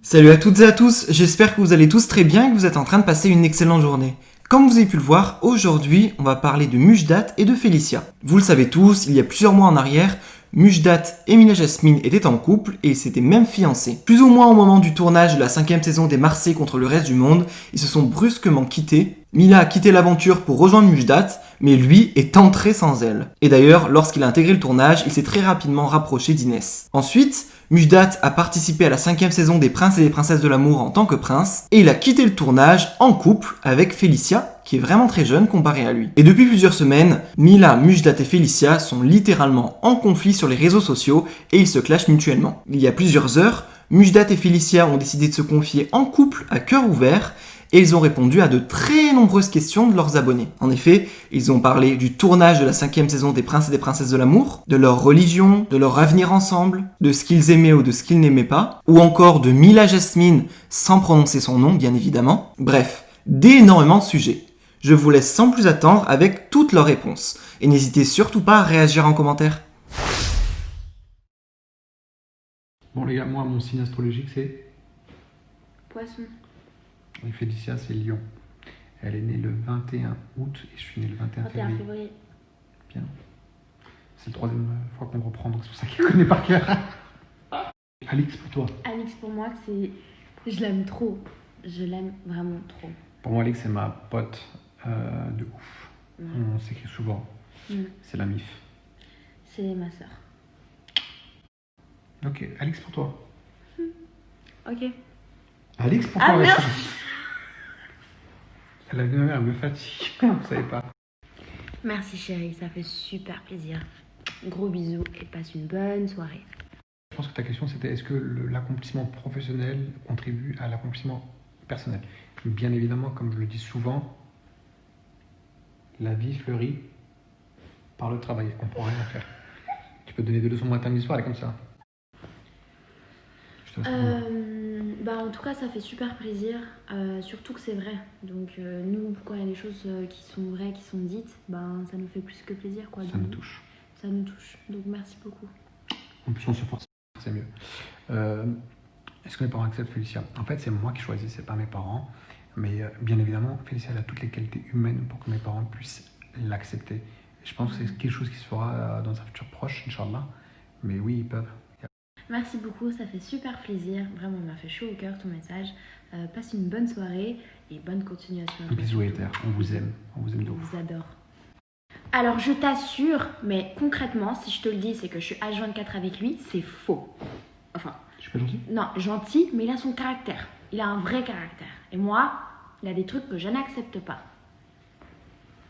Salut à toutes et à tous, j'espère que vous allez tous très bien et que vous êtes en train de passer une excellente journée. Comme vous avez pu le voir, aujourd'hui on va parler de Mujdat et de Félicia. Vous le savez tous, il y a plusieurs mois en arrière, Mujdat et Mila Jasmine étaient en couple et ils s'étaient même fiancés. Plus ou moins au moment du tournage de la 5e saison des Marseillais contre le reste du monde, ils se sont brusquement quittés. Mila a quitté l'aventure pour rejoindre Mujdat, mais lui est entré sans elle. Et d'ailleurs, lorsqu'il a intégré le tournage, il s'est très rapidement rapproché d'Inès. Ensuite, Mujdat a participé à la 5e saison des Princes et des Princesses de l'amour en tant que prince, et il a quitté le tournage en couple avec Félicia, qui est vraiment très jeune comparé à lui. Et depuis plusieurs semaines, Mila, Mujdat et Félicia sont littéralement en conflit sur les réseaux sociaux et ils se clashent mutuellement. Il y a plusieurs heures, Mujdat et Félicia ont décidé de se confier en couple à cœur ouvert et ils ont répondu à de très nombreuses questions de leurs abonnés. En effet, ils ont parlé du tournage de la 5e saison des Princes et des Princesses de l'amour, de leur religion, de leur avenir ensemble, de ce qu'ils aimaient ou de ce qu'ils n'aimaient pas, ou encore de Mila Jasmine sans prononcer son nom, bien évidemment. Bref, d'énormément de sujets. Je vous laisse sans plus attendre avec toutes leurs réponses. Et n'hésitez surtout pas à réagir en commentaire. Bon les gars, moi mon signe astrologique c'est Poisson. et Félicia c'est Lion. Elle est née le 21 août et je suis né le 21 21 février. février. Bien. C'est la 3e fois qu'on reprend, donc c'est pour ça qu'elle connaît par cœur. Alix pour toi. Alix pour moi c'est... Je l'aime trop. Je l'aime vraiment trop. Pour moi Alix c'est ma pote de ouf. On s'écrit souvent. C'est la MIF. C'est ma soeur. Ok, Alix pour toi. Ok. Alix pour Ah, toi. merde. Elle a bien, elle me fatigue. Vous savez pas. Merci chérie, ça fait super plaisir. Gros bisous et passe une bonne soirée. Je pense que ta question c'était est-ce que l'accomplissement professionnel contribue à l'accomplissement personnel. Bien évidemment, comme je le dis souvent, la vie fleurit par le travail. On ne comprend rien à faire. Tu peux donner des leçons matin, midi, soir, elle est comme ça. Je te laisse En tout cas ça fait super plaisir, surtout que c'est vrai. Donc nous quand il y a des choses qui sont vraies, qui sont dites, ça nous fait plus que plaisir quoi. Ça nous touche. Ça nous touche, donc merci beaucoup. En plus on se force, c'est mieux. Est-ce que mes parents acceptent Félicia? En fait c'est moi qui choisis, c'est pas mes parents. Mais bien évidemment Félicia elle a toutes les qualités humaines pour que mes parents puissent l'accepter. Je pense que c'est quelque chose qui se fera dans un futur proche, Inch'Allah. Mais oui, ils peuvent. Merci beaucoup, ça fait super plaisir. Vraiment, il m'a fait chaud au cœur ton message. Passe une bonne soirée et bonne continuation. Bisous Ether, on vous aime de On ouf. vous adore. Alors, je t'assure, mais concrètement, si je te le dis, c'est que je suis H24 avec lui, c'est faux. Enfin, Je suis pas gentil? non, gentil, mais il a son caractère. Il a un vrai caractère. Et moi, il a des trucs que je n'accepte pas.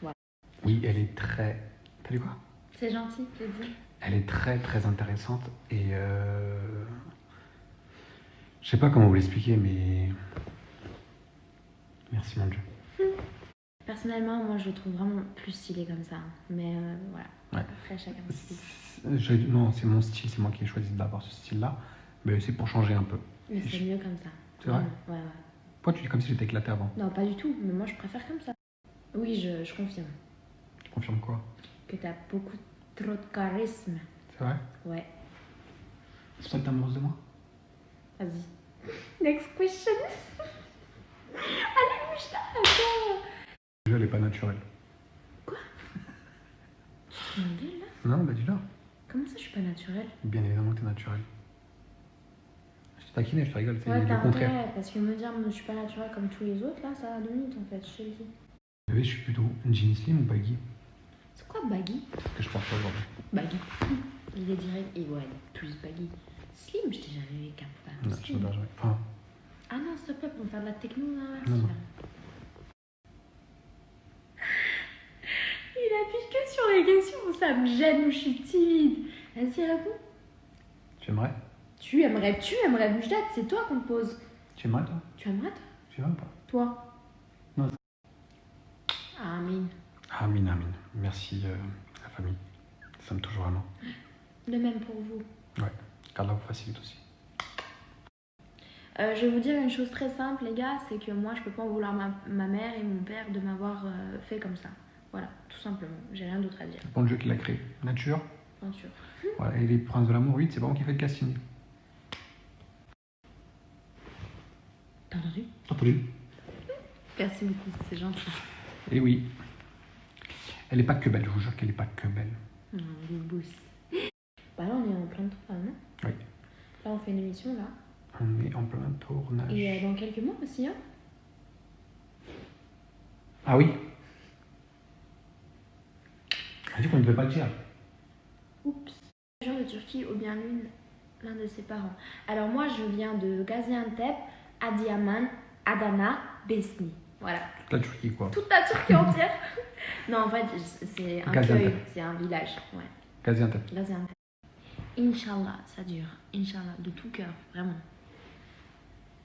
Voilà. Oui, elle est très... T'as dit quoi? C'est gentil, je dis. Elle est très très intéressante et je sais pas comment vous l'expliquer, mais merci mon Dieu. Personnellement, moi, je le trouve vraiment plus stylé comme ça. Mais voilà. Ouais. Après, chacun son style. Non, c'est mon style, c'est moi qui ai choisi d'avoir ce style-là, mais c'est pour changer un peu. Mais c'est mieux comme ça. C'est vrai? Ouais. Pourquoi tu dis comme si j'étais éclaté avant? Non, pas du tout, mais moi je préfère comme ça. Oui, je confirme. Tu confirmes quoi? Que t'as beaucoup trop de charisme. C'est vrai? Ouais. C'est toi que t'es amoureuse de moi? Vas-y. Next question. Allez, bouge-toi. Déjà, elle est pas naturelle. Tu m'engueules là? Non, bah dis-le. Comment ça, je suis pas naturelle? Bien évidemment que t'es naturelle. Je te taquine, je te rigole, c'est Ouais, le t'as contraire. intérêt, parce que me dire je suis pas naturelle comme tous les autres, là, ça va 2 minutes en fait, je te le dis. Bébé, je suis plutôt jean slim ou baggy? C'est quoi baggy? C'est ce que je porte aujourd'hui. Baggy. Il est direct. Et ouais, plus baggy. Slim, je t'ai jamais vu qu'un Non, je slim. sais pas, jamais. Enfin, Ah non, s'il te plaît, pour me faire de la techno, là. Non, non. Il appuie que sur les questions, ça me gêne ou je suis timide. Vas-y, réponds. tu aimerais? Tu aimerais Mujdat, c'est toi qu'on te pose. Tu aimerais toi? Tu aimerais toi? Tu aimerais ou pas? Toi? Non. Amin. Amin, amin. Merci la famille. Ça me touche vraiment. De même pour vous. Ouais, qu'Allah vous facilite aussi. Je vais vous dire une chose très simple, les gars, c'est que moi, je peux pas en vouloir ma mère et mon père de m'avoir fait comme ça. Voilà, tout simplement. J'ai rien d'autre à dire. Bon, le jeu qu'il a créé. Nature. Peinture. Voilà. Et les Princes de l'amour 8, c'est pas moi qui ai fait le casting. T'as entendu? Entendu? Merci beaucoup, c'est gentil. Et oui. Elle est pas que belle, je vous jure qu'elle est pas que belle. Non, des bousses. Bah là, on est en plein de temps, non? Oui. Là, on fait une émission, là. On est en plein tournage. Et dans quelques mois aussi, hein? Ah oui. Elle dit qu'on ne devait pas le dire. Oups. Région de Turquie ou bien l'un de ses parents. Alors moi, je viens de Gaziantep, Adiyaman, Adana, Besni. Voilà. Toute la Turquie, quoi. Toute la Turquie entière. Non, en fait, c'est un Gaziantep. cueil, c'est un village. Ouais. Gaziantep. Gaziantep. Inch'Allah, ça dure. Inch'Allah, de tout cœur, vraiment.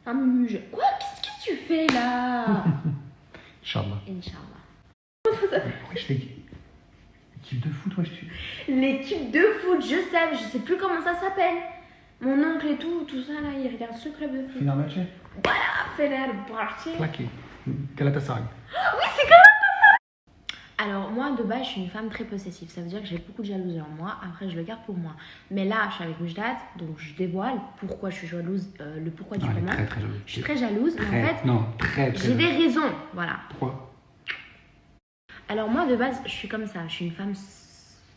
Un muge. Quoi? Qu'est-ce que tu fais là? Inch'Allah. Inch'Allah. Wesh, l'équipe de foot, wesh, tu... L'équipe de foot, je sais plus comment ça s'appelle. Mon oncle et tout ça là, il regarde ce club de foot. Fenerbahçe. Fenerbahçe. Claqué. Galatasaray. Oui, c'est Galatasaray. Alors moi, de base, je suis une femme très possessive. Ça veut dire que j'ai beaucoup de jalousie en moi. Après, je le garde pour moi. Mais là, je suis avec Mujdat, donc je dévoile pourquoi je suis jalouse, le pourquoi du Non, elle est comment. très très jalouse. Je suis très jalouse, mais en Très- fait, Non, très très j'ai des jalouse. raisons. Voilà. Pourquoi? Alors moi, de base, je suis comme ça. Je suis une femme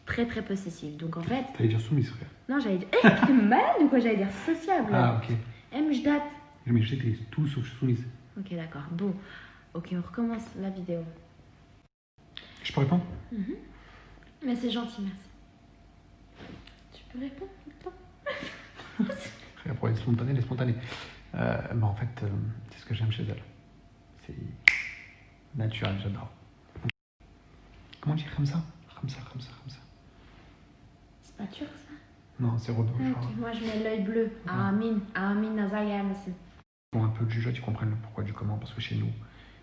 très très possessive. Donc en fait, T'allais dire soumise, frère. non, j'allais dire, t'es malade ou quoi? J'allais dire sociable. Ah, ok. Mujdat. Mais j'étais tout sauf soumise. Ok, d'accord. Bon, ok, on recommence la vidéo. Je peux répondre? Mais c'est gentil, merci. Tu peux répondre tout le temps? Frère, pour être spontanée, elle est spontanée. Bah, en fait, c'est ce que j'aime chez elle. C'est naturel, j'adore. Comment dire comme ça? Comme ça. C'est pas turc ça? Non, c'est Renaud. Ok, moi je mets l'œil bleu. Amin, Amin Nazarian aussi. Pour un peu de jugeote, ils comprennent le pourquoi du comment, parce que chez nous,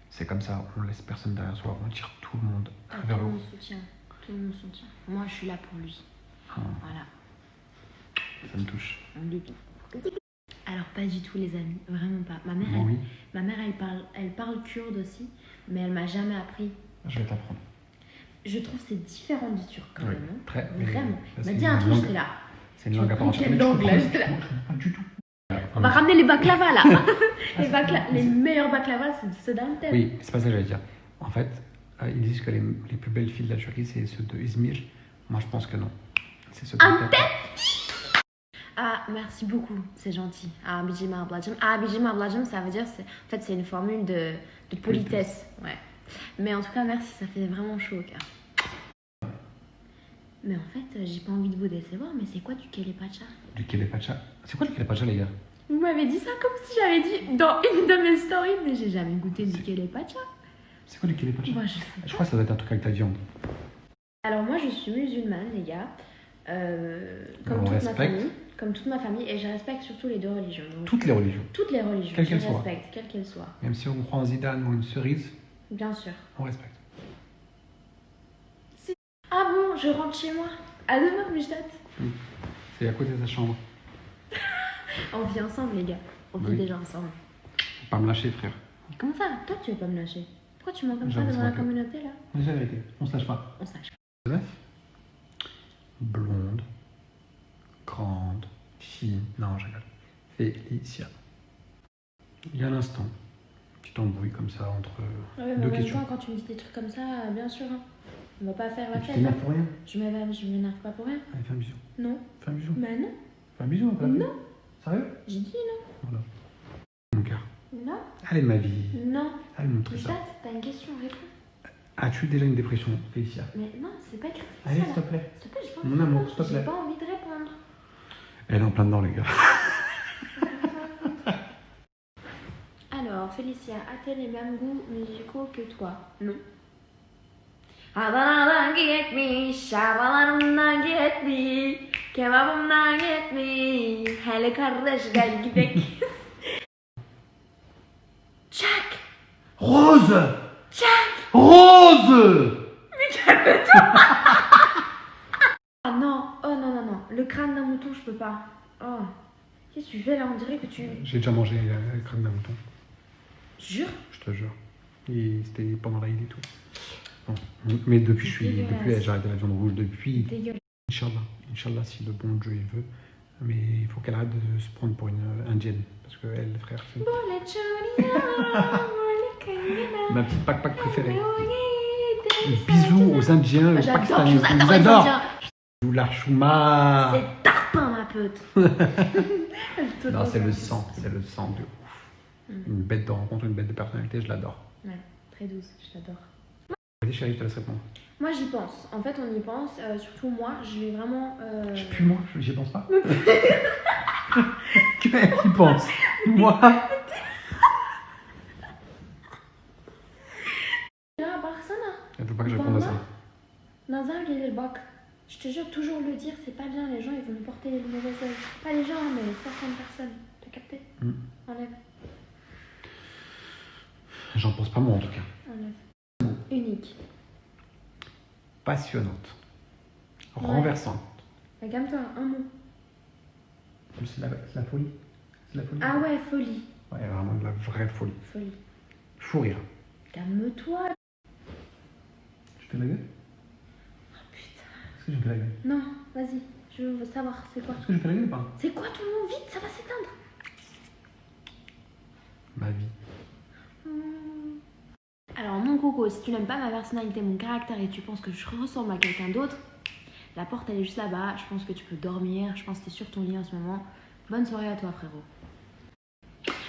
c'est comme ça, on laisse personne derrière soi, on tire tout le monde Tout vers le le haut. monde soutient. Tout le monde soutient. Moi je suis là pour lui. Ah, Voilà. ça me touche. Alors pas du tout les amis, vraiment pas. Ma mère, Bon, oui, elle parle kurde aussi, mais elle m'a jamais appris. je vais t'apprendre. Je trouve que c'est différent du turc quand Oui, même. Hein. très. Vraiment. Ça, Elle c'est m'a dit un une truc, langue- j'étais là. C'est une langue à part entière. Quelle Mais tu langue, comprends, là, je j'étais là. comprends pas du tout. On va ramener les baklava là. Les meilleurs baklava, c'est ceux d'Antep. Oui, c'est pas ça que j'allais dire. En fait, ils disent que les plus belles filles de la Turquie, c'est ceux de Izmir. Moi, je pense que non. C'est ceux d'Antep. Ah, merci beaucoup, c'est gentil. Ah, bijima ablacım. Ah, bijima ablacım, ça veut dire, en fait, c'est une formule de politesse. Ouais. Mais en tout cas, merci, ça fait vraiment chaud au cœur. Mais en fait, j'ai pas envie de vous décevoir, mais c'est quoi du kelepacha? Du kelepacha. C'est quoi du kelepacha, les gars? Vous m'avez dit ça comme si j'avais dit dans une de mes stories, mais j'ai jamais goûté du kelepacha. C'est quoi du kelepacha? Moi, je sais Je pas. crois que ça doit être un truc avec ta viande. Alors moi, je suis musulmane, les gars. Comme On toute respecte. ma famille. Comme toute ma famille, et je respecte surtout les deux religions. Donc, Toutes les religions. toutes les religions, Quelles je qu'elles soient. respecte, quelles qu'elles soient. Même si on croit en Zidane ou une cerise, Bien sûr. on respecte. Ah bon, je rentre chez moi. À demain, Mujdat. C'est à côté de sa chambre. On vit ensemble, les gars. On vit Oui. déjà ensemble. Faut pas me lâcher, frère. Comment ça? Toi, tu veux pas me lâcher? Pourquoi tu mens comme ça J'avoue, devant c'est la vrai que- communauté, là? Mais c'est la vérité, on se lâche pas. On sache. Blonde, grande, fine. Non, je rigole. Félicia. Il y a un instant, tu t'embrouilles comme ça entre Ouais, mais deux en même questions. temps, quand tu me dis des trucs comme ça, bien sûr, hein. On va pas faire la Et tu fête. t'énerves Hein. pour rien. Je m'énerve pas pour rien. Allez, fais un bisou. Non. Fais un bisou. Bah non. Fais un bisou, après. Non. Sérieux? J'ai dit Voilà. Mon cœur. non. Non. Allez, ma vie. Non. Allez, montrer ça. Mujdat, t'as une question, réponds. As-tu déjà une dépression, Félicia? Mais non, c'est pas écrit ça. Allez, là. s'il te plaît. S'il te plaît, j'ai pas Mon envie de amour, répondre. s'il te plaît. J'ai pas envie de répondre. Elle est en plein dedans, les gars. Alors, Félicia, a-t-elle les mêmes goûts musicaux que toi? Non. Adana'dan gitmiş, havalarımdan gitmiş, kebabımdan gitmiş. Hele kardeş gel gidelim. Jack! Rose! Jack! Rose! Ah non, oh non, non, non, le crâne d'un mouton, je peux pas. Oh, qu'est-ce que tu fais là? On dirait que tu... J'ai déjà mangé le crâne d'un mouton, Jure? je te jure. Et c'était pendant l'Aïd et tout. Mais depuis, Dégueulasse. j'ai arrêté la viande rouge depuis. Dégueulasse. Inch'Allah, si le bon Dieu il veut. Mais il faut qu'elle arrête de se prendre pour une indienne. Parce que elle, frère, c'est ma petite pack préférée. Bisous aux Indiens et aux J'adore, Pakistanais. je On vous vous adore, adore. Bisous la chouma. C'est tarpin, ma pote. Non, c'est le sang de ouf. Une bête de rencontre, une bête de personnalité, je l'adore. Ouais, très douce, je t'adore. Vas-y chérie, je te laisse répondre. Moi, j'y pense. En fait, on y pense. Surtout moi, je vais vraiment. Puis moi, j'y pense pas. Qui pense? Moi. Là, baksana. Il faut pas que je réponde à ça. Nazar gelir bak. Je te jure, toujours le dire, c'est pas bien. Les gens, ils vont nous porter le mauvais œil. Pas les gens, mais certaines personnes. T'as capté? Enlève. J'en pense pas moi en tout cas. Enlève. Unique. Passionnante. Ouais. Renversante. Calme-toi, un mot. C'est la folie. C'est la folie. Ah ouais, folie. Ouais, vraiment de la vraie folie. Folie. Fou rire. Calme-toi. Je fais la gueule? Oh putain. Est-ce que j'ai fait la gueule? Non, vas-y. Je veux savoir, c'est quoi? Est-ce que j'ai fait la gueule ou pas? C'est quoi ton nom? Vite, ça va s'éteindre. Ma vie. Alors, mon coco, si tu n'aimes pas ma personnalité, mon caractère et tu penses que je ressemble à quelqu'un d'autre, la porte elle est juste là-bas. Je pense que tu peux dormir. Je pense que tu es sur ton lit en ce moment. Bonne soirée à toi, frérot.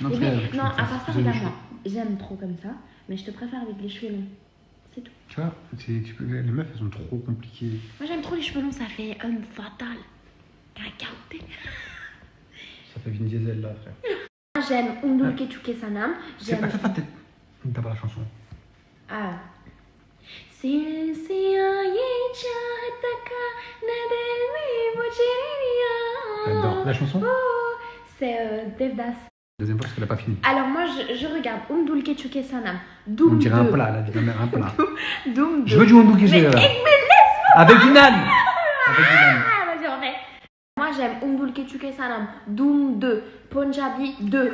Non, Eh frère, ben, je non, me à fais part ça, excuser les regarde-moi. cheveux. J'aime trop comme ça, mais je te préfère avec les cheveux longs. C'est tout. Tu vois, les meufs, elles sont trop compliquées. Moi, j'aime trop les cheveux longs, ça fait homme fatal. T'as capté? Ça fait Vin Diesel là, frère. Moi, j'aime Undul Kechuke Sanam. C'est J'aime. pas t'as pas la chanson. Ah. Silsiya ye chahta ka na dil mein mujhe J'adore. La chanson? C'est Devdas. Deuxième fois parce qu'elle a pas fini. Alors moi je regarde Undul Kechuke Sanam. On Doom 2. dirait un plat, là, dirait un plat. Doom 2. Je veux du Hondo Kishé, là. Avec une âne. Avec une âne. Ah, vas-y, on fait. Moi j'aime Undul Kechuke Sanam. Doom 2. Punjabi 2.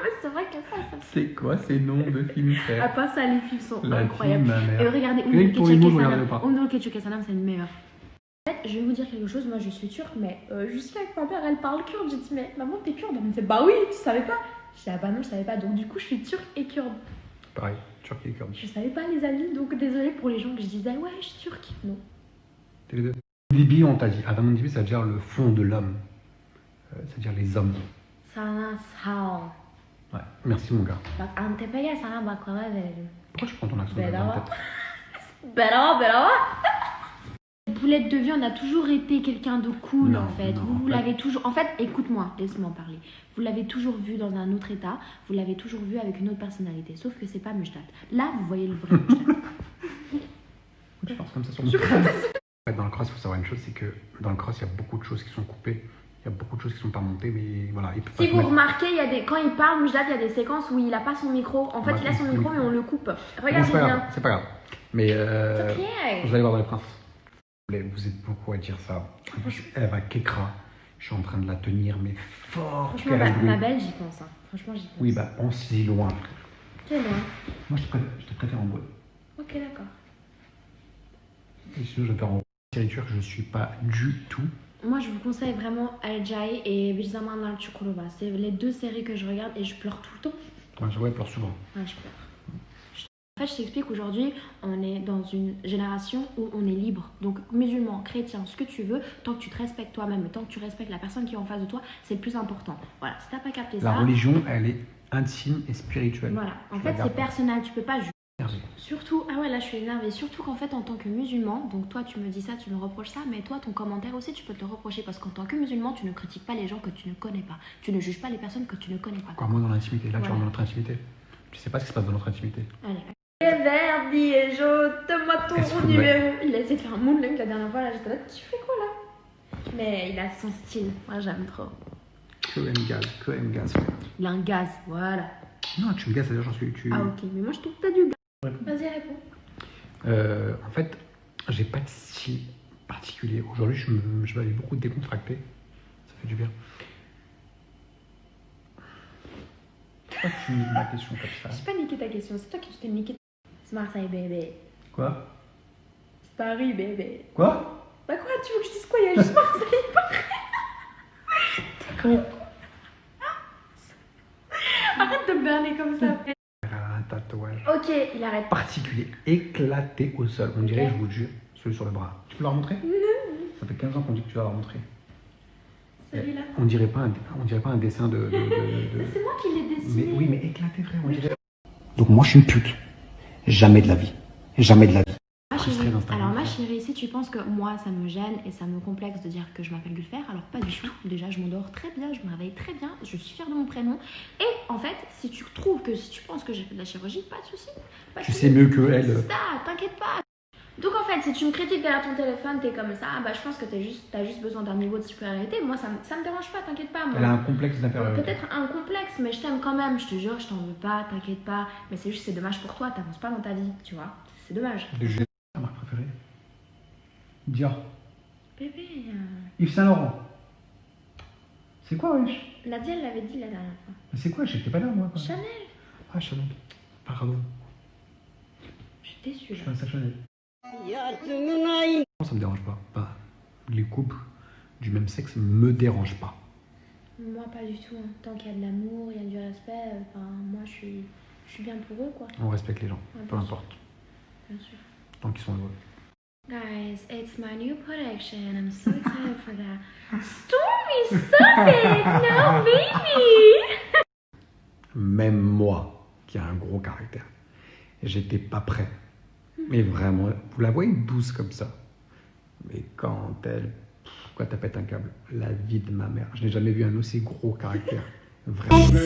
Mais c'est vrai que ça. C'est quoi ces noms de films, À frère? part ça, les films sont La incroyables. fille, ma mère. Et regardez Rien que pour les mots, je regardais pas. Undul Kechuke Sanam, c'est une meilleure. En fait, je vais vous dire quelque chose. Moi, je suis turque, mais jusqu'à que ma mère, elle parle kurde. J'ai dit, mais maman, t'es kurde? Elle me fait, bah oui, tu savais pas? Je dis, ah bah non, je savais pas. Donc, du coup, je suis turque et kurde. Pareil, turc et kurde. Je savais pas, les amis. Donc, désolée pour les gens que je disais, ouais, je suis turque. Non. T'es les deux. Dibi, on t'a dit. Adam Dibi, ça veut dire le fond de l'homme. C'est-à-dire les hommes. Sana sao. Ouais, merci mon gars. Bak, Antep'e sana baklava verelim. Pourquoi je prends ton accent de Ben dans la non. tête? Bella. Poulette de vie, on a toujours été quelqu'un de cool Non, en fait. non, Vous en fait- l'avez toujours. En fait, écoute-moi, laisse-moi parler. Vous l'avez toujours vu dans un autre état. Vous l'avez toujours vu avec une autre personnalité. Sauf que c'est pas Mujdat. Là, vous voyez le vrai Mujdat. Tu penses comme ça sur mon En fait, dans le cross, il faut savoir une chose, c'est que dans le cross, il y a beaucoup de choses qui sont coupées. Il y a beaucoup de choses qui sont pas montées, mais voilà. Il peut pas Si se vous mettre- remarquez, il y a des... quand il parle, Mujdat, il y a des séquences où il a pas son micro. En fait, Ouais, il a son oui. micro, mais on le coupe. Bon, Regardez c'est pas bien. grave, c'est pas grave. Mais C'est ok. vous allez voir dans les princes. Vous êtes beaucoup à dire ça. Elle va Kekra. Je suis en train de la tenir, mais fort. Franchement, ma belle, j'y pense. Hein. Franchement, j'y pense. Oui, bah pense-y loin, frère. C'est loin. Moi, je te préfère en bois. Ok, d'accord. Et sinon, je vais faire en série turque, je suis pas du tout. Moi, je vous conseille vraiment Al Jai et Bir Zamanlar Çukurova. C'est les deux séries que je regarde et je pleure tout le temps. Ouais, je pleure souvent. Ouais, je pleure. En fait, je t'explique, aujourd'hui, on est dans une génération où on est libre. Donc, musulman, chrétien, ce que tu veux, tant que tu te respectes toi-même et tant que tu respectes la personne qui est en face de toi, c'est le plus important. Voilà, si t'as pas capté La ça, religion, elle est intime et spirituelle. voilà. En Je fait, la garde c'est pas. personnel, tu peux pas juger. Merci. Surtout, ah ouais, là je suis énervée. Surtout qu'en fait, en tant que musulman, donc toi tu me dis ça, tu me reproches ça, mais toi ton commentaire aussi tu peux te le reprocher parce qu'en tant que musulman, tu ne critiques pas les gens que tu ne connais pas. Tu ne juges pas les personnes que tu ne connais pas. Quoi, moi dans l'intimité, là tu Voilà. rentres dans notre intimité. Tu sais pas ce qui se passe dans notre intimité. Allez. Verdi et je te m'attends Elle se au fout de numéro. Il a essayé de faire un moonling la dernière fois, là j'étais là, tu fais quoi là? Mais il a son style, moi j'aime trop. Que aime gaz, frère. Il a un gaz, voilà. Non, tu me gazes, c'est-à-dire tu. Ah ok, mais moi je trouve que t'as du gaz. Réponds. Vas-y, réponds. En fait, j'ai pas de style particulier. Aujourd'hui, je vais aller beaucoup décontracté. Ça fait du bien. Pourquoi tu niques ma question comme ça? J'ai pas niqué ta question, c'est toi qui t'es niqué. C'est Marseille bébé. Quoi? C'est Paris, bébé. Quoi? Bah quoi, tu veux que je dise quoi? Il y a juste Marseille, Paris. T'es con. Arrête de me berner comme ça. Un tatouage Ok, il arrête. particulier, éclaté au sol. On dirait, Ok. je vous le jure, celui sur le bras. Tu peux leur montrer? Non. Ça fait 15 ans qu'on dit que tu vas leur montrer. Celui-là. On dirait pas un dessin de... C'est moi qui l'ai dessiné. Mais oui, mais éclaté, frère. On dirait... Donc moi, je suis une pute. Jamais de la vie. Jamais de la vie. Ma Frustré chérie, dans ta alors vie. ma chérie, si tu penses que moi ça me gêne et ça me complexe de dire que je m'appelle Gulfer, alors pas du tout. Déjà je m'endors très bien, je me réveille très bien, je suis fière de mon prénom. Et en fait, si tu penses que j'ai fait de la chirurgie, pas de souci. Pas de Tu souci. sais mieux que elle. C'est ça, t'inquiète pas. Donc en fait, si tu me critiques derrière ton téléphone, t'es comme ça, bah je pense que t'as juste besoin d'un niveau de supériorité. Moi ça me dérange pas, t'inquiète pas. Moi. Elle a un complexe d'infériorité. Peut-être un complexe, mais je t'aime quand même, je te jure, je t'en veux pas, t'inquiète pas. Mais c'est juste, c'est dommage pour toi, t'avances pas dans ta vie, tu vois. C'est dommage. De jeu. Ta marque préférée? Dior. Bébé, Yves Saint Laurent. C'est quoi, wesh? Nadia elle l'avait dit la dernière fois. Mais c'est quoi? J'étais pas là, moi. Quoi. Chanel, Ah, Chanel. Pardon. je suis déçue Je là. fais un Chanel. Ça me dérange pas. Enfin, les couples du même sexe me dérangent pas. Moi pas du tout, hein. Tant qu'il y a de l'amour, il y a du respect, enfin moi je suis bien pour eux quoi, On respecte les gens, Ouais, peu bien importe, bien sûr. tant qu'ils sont heureux. Guys, it's my new production. I'm so excited for that. Stormy, stop it! No, baby! Même moi, qui a un gros caractère, j'étais pas prêt. Mais vraiment, vous la voyez douce comme ça. Mais quand quand elle pète un câble, la vie de ma mère. Je n'ai jamais vu un aussi gros caractère. Vraiment.